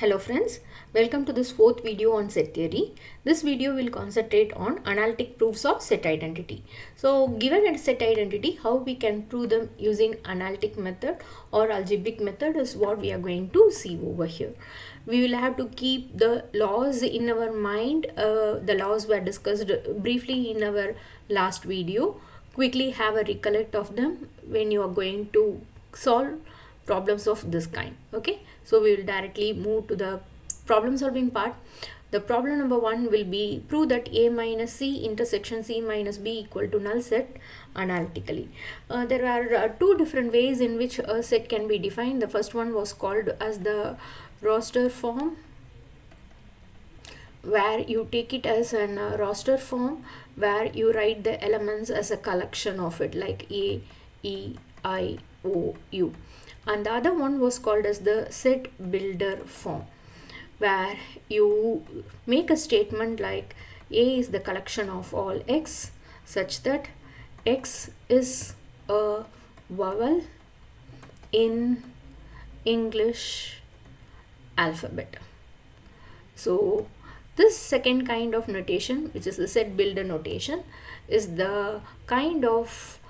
Hello friends, welcome to this fourth video on set theory. This video will concentrate on analytic proofs of set identity. So given a set identity, how we can prove them using analytic method or algebraic method is what we are going to see over here. We will have to keep the laws in our mind. The laws were discussed briefly in our last video. Quickly have a recollect of them when you are going to solve problems of this kind. Okay, so we will directly move to the problem solving part. The problem number 1 will be prove that A minus C intersection C minus B equal to null set analytically. There are two different ways in which a set can be defined. The first one was called as the roster form, where you take it as an roster form where you write the elements as a collection of it, like A, E, I, O, U. And the other one was called as the set builder form, where you make a statement like A is the collection of all X such that X is a vowel in English alphabet. So this second kind of notation, which is the set builder notation, is the kind of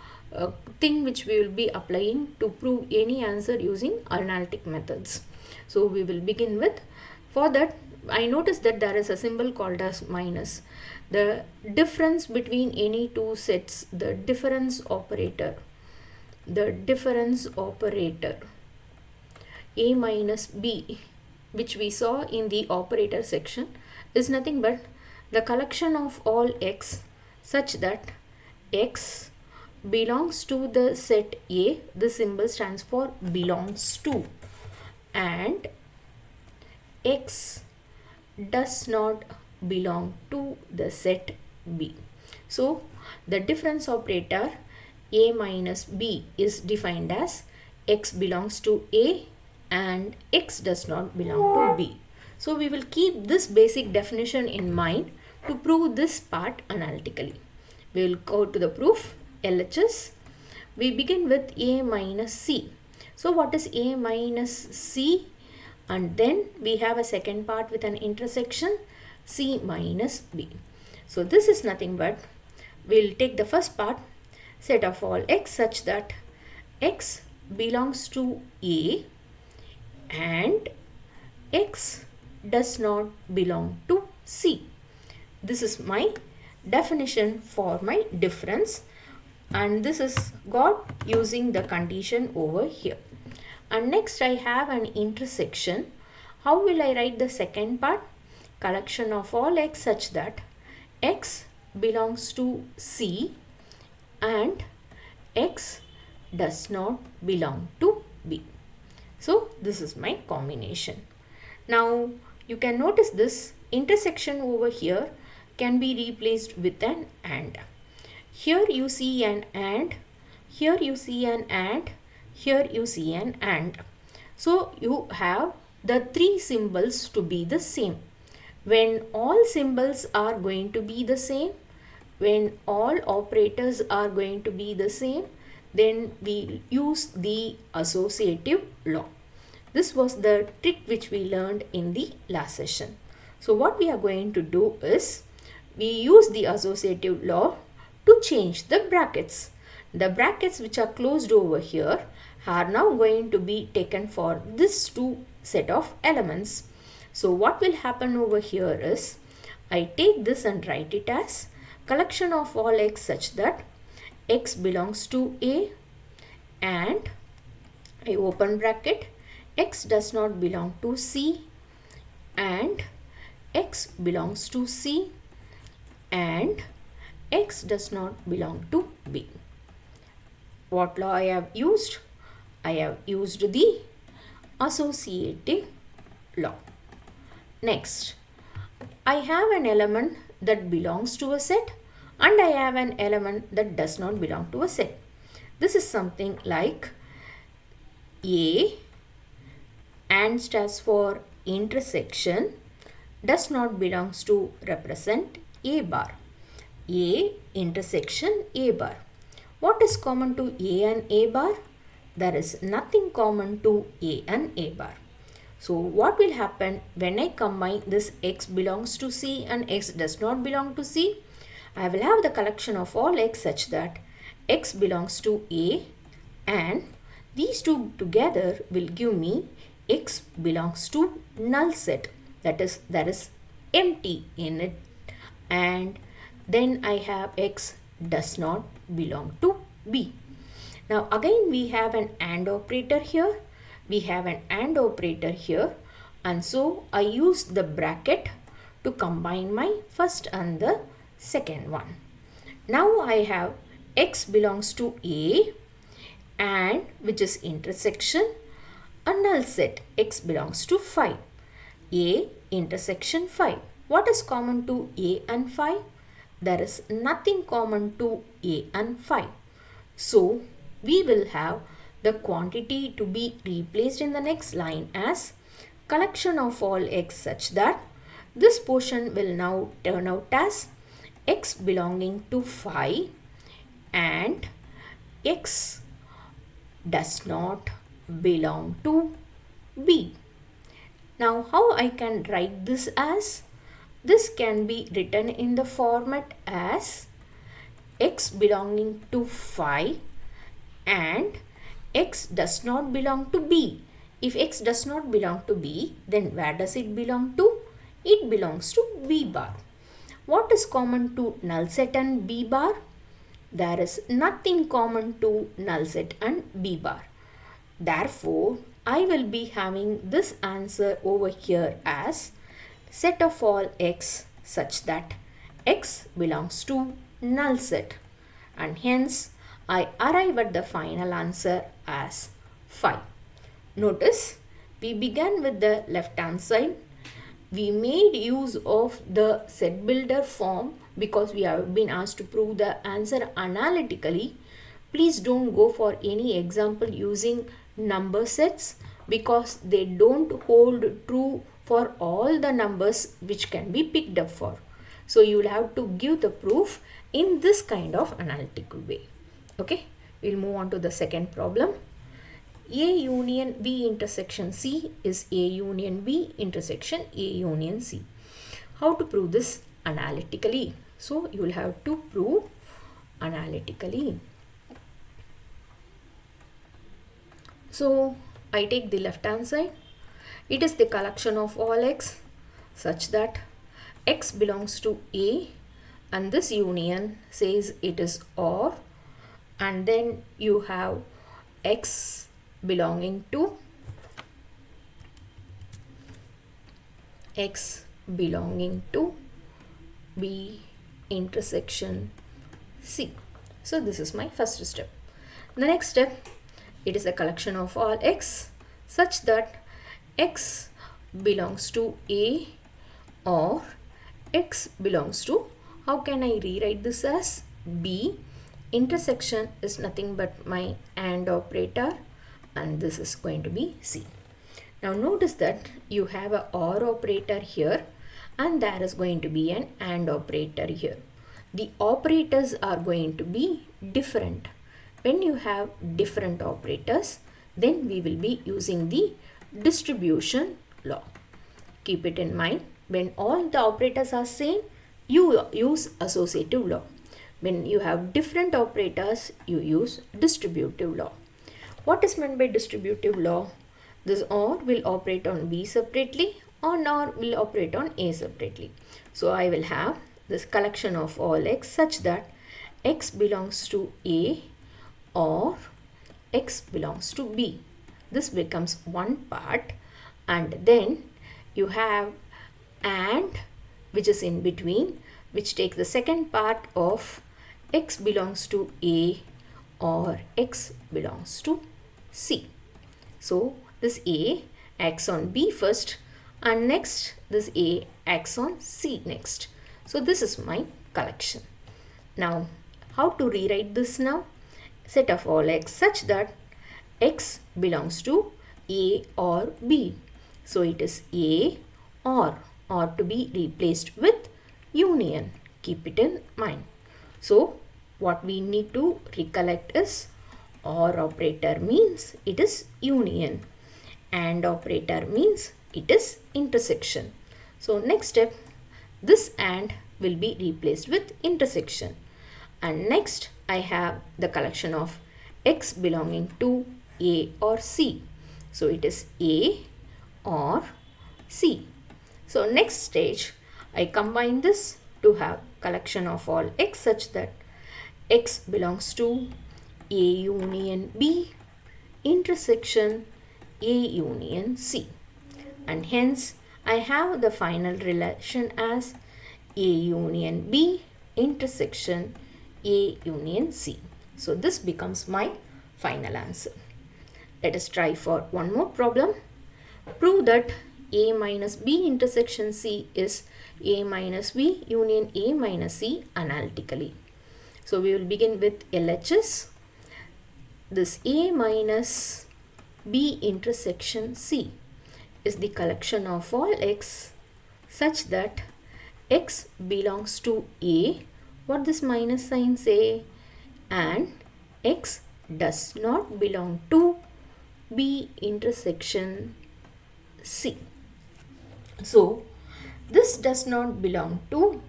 thing which we will be applying to prove any answer using analytic methods. So we will begin with, for that I noticed that there is a symbol called as minus. The difference between any two sets, the difference operator A minus B, which we saw in the operator section, is nothing but the collection of all X such that X belongs to the set A. The symbol stands for belongs to, and X does not belong to the set B. So the difference operator A minus B is defined as X belongs to A and X does not belong to B. So we will keep this basic definition in mind to prove this part analytically. We will go to the proof. LHS. We begin with A minus C. So what is A minus C? And then we have a second part with an intersection C minus B. So this is nothing but, we'll take the first part, set of all X such that X belongs to A and X does not belong to C. This is my definition for my difference, and this is got using the condition over here. And next I have an intersection. How will I write the second part? Collection of all X such that X belongs to C and X does not belong to B. So this is my combination. Now you can notice this intersection over here can be replaced with an AND. Here you see an AND, here you see an AND, here you see an AND. So you have the three symbols to be the same. When all symbols are going to be the same, when all operators are going to be the same, then we use the associative law. This was the trick which we learned in the last session. So what we are going to do is, we use the associative law to change the brackets. The brackets which are closed over here are now going to be taken for this two set of elements. So what will happen over here is, I take this and write it as collection of all X such that X belongs to A and I open bracket, X does not belong to C and X belongs to C and X does not belong to B. What law I have used? I have used the associative law. Next, I have an element that belongs to a set and I have an element that does not belong to a set. This is something like A, and stands for intersection, does not belongs to represent A bar. A intersection A bar. What is common to A and A bar? There is nothing common to A and A bar. So what will happen when I combine this x belongs to C and x does not belong to C? I will have the collection of all x such that x belongs to A, and these two together will give me x belongs to null set, that is empty in it, and then I have x does not belong to B. Now again we have an AND operator here, we have an AND operator here, and so I use the bracket to combine my first and the second one. Now I have x belongs to A, and which is intersection a null set x belongs to 5. A intersection 5. What is common to A and 5? There is nothing common to A and 5. So we will have the quantity to be replaced in the next line as collection of all x such that this portion will now turn out as x belonging to 5 and x does not belong to B. Now how I can write this as? This can be written in the format as x belonging to 5 and x does not belong to B. If x does not belong to B, then where does it belong to? It belongs to B bar. What is common to null set and B bar? There is nothing common to null set and B bar. Therefore, I will be having this answer over here as set of all x such that x belongs to null set, and hence I arrive at the final answer as 5. Notice we began with the left hand side. We made use of the set builder form because we have been asked to prove the answer analytically. Please don't go for any example using number sets because they don't hold true for all the numbers which can be picked up for. So you will have to give the proof in this kind of analytical way. Okay, we'll move on to the second problem. A union B intersection C is A union B intersection A union C. How to prove this analytically? So you will have to prove analytically. So I take the left hand side. It is the collection of all x such that x belongs to A, and this union says it is OR, and then you have x belonging to B intersection C. So this is my first step. The next step, it is a collection of all x such that x belongs to A or x belongs to, how can I rewrite this as? B intersection is nothing but my AND operator, and this is going to be C. Now notice that you have a OR operator here and there is going to be an AND operator here. The operators are going to be different. When you have different operators, then we will be using the distribution law. Keep it in mind, when all the operators are same, you use associative law. When you have different operators, you use distributive law. What is meant by distributive law? This OR will operate on B separately or NOR will operate on A separately. So I will have this collection of all x such that x belongs to A or x belongs to B. This becomes one part, and then you have AND which is in between, which takes the second part of x belongs to A or x belongs to C. So this A acts on B first, and next this A acts on C next. So this is my collection. Now how to rewrite this now? Set of all x such that x belongs to A or B. So it is A or to be replaced with union. Keep it in mind. So what we need to recollect is OR operator means it is union. AND operator means it is intersection. So next step, this AND will be replaced with intersection. And next I have the collection of X belonging to A or C. So it is A or C. So next stage, I combine this to have collection of all X such that X belongs to A union B intersection A union C. And hence I have the final relation as A union B intersection A union C. So this becomes my final answer. Let us try for one more problem. Prove that A minus B intersection C is A minus B union A minus C analytically. So we will begin with LHS. This A minus B intersection C is the collection of all X such that X belongs to A, what this minus sign say, and X does not belong to B intersection C. So this does not belong to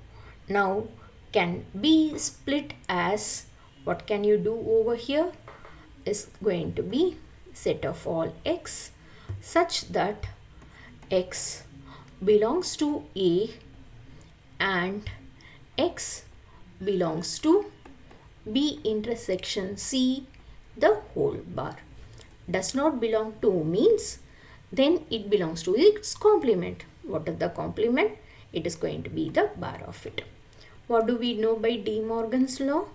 now can be split as, what can you do over here, is going to be set of all X such that X belongs to A and X belongs to B intersection C the whole bar. Does not belong to means then it belongs to its complement. What is the complement? It is going to be the bar of it. What do we know by De Morgan's law?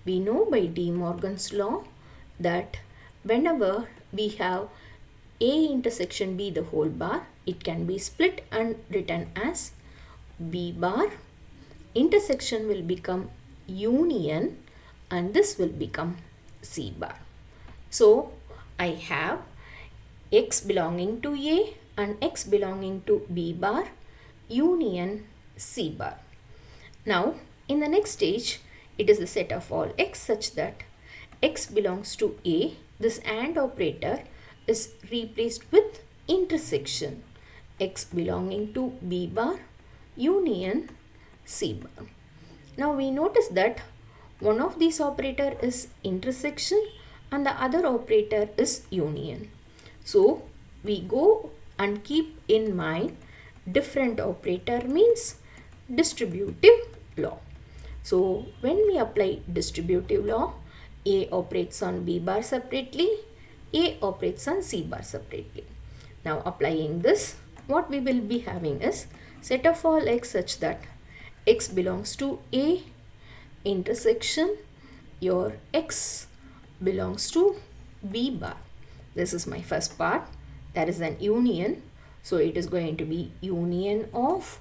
We know by De Morgan's law that whenever we have A intersection B the whole bar, it can be split and written as B bar. Intersection will become union and this will become C bar. So I have X belonging to A and X belonging to B bar union C bar. Now in the next stage, it is the set of all X such that X belongs to A. This AND operator is replaced with intersection X belonging to B bar union C bar. Now we notice that one of these operator is intersection and the other operator is union. So we go and keep in mind different operator means distributive law. So when we apply distributive law, A operates on B bar separately, A operates on C bar separately. Now applying this, what we will be having is set of all X such that X belongs to A intersection your X belongs to B bar. This is my first part, that is an union. So it is going to be union of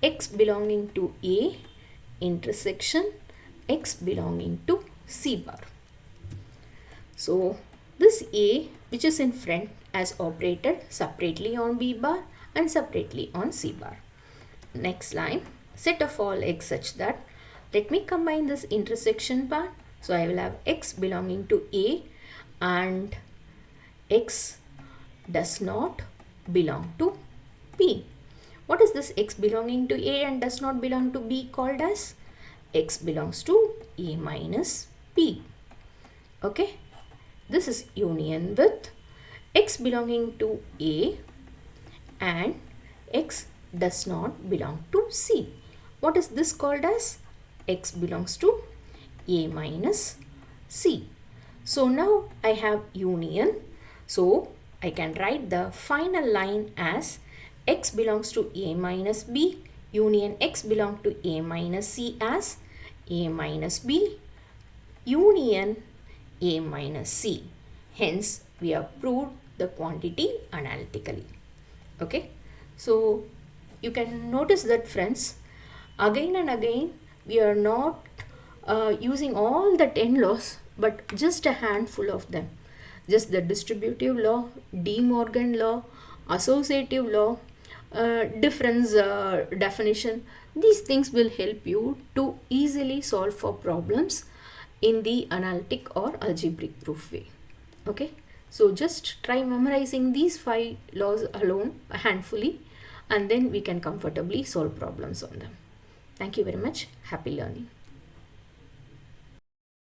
X belonging to A intersection X belonging to C bar. So this A which is in front as operated separately on B bar and separately on C bar. Next line, set of all X such that, let me combine this intersection part. So I will have X belonging to A and X does not belong to B. What is this X belonging to A and does not belong to B called as? X belongs to A minus B. Okay. This is union with X belonging to A and X does not belong to C. What is this called as? X belongs to A minus C. So now I have union. So I can write the final line as X belongs to A minus B union X belong to A minus C as A minus B union A minus C. Hence, we have proved the quantity analytically. Okay. So, you can notice that friends, again and again, we are not using all the 10 laws, but just a handful of them. Just the distributive law, De Morgan law, associative law, difference definition. These things will help you to easily solve for problems in the analytic or algebraic proof way. Okay. So just try memorizing these 5 laws alone, handfully, and then we can comfortably solve problems on them. Thank you very much. Happy learning.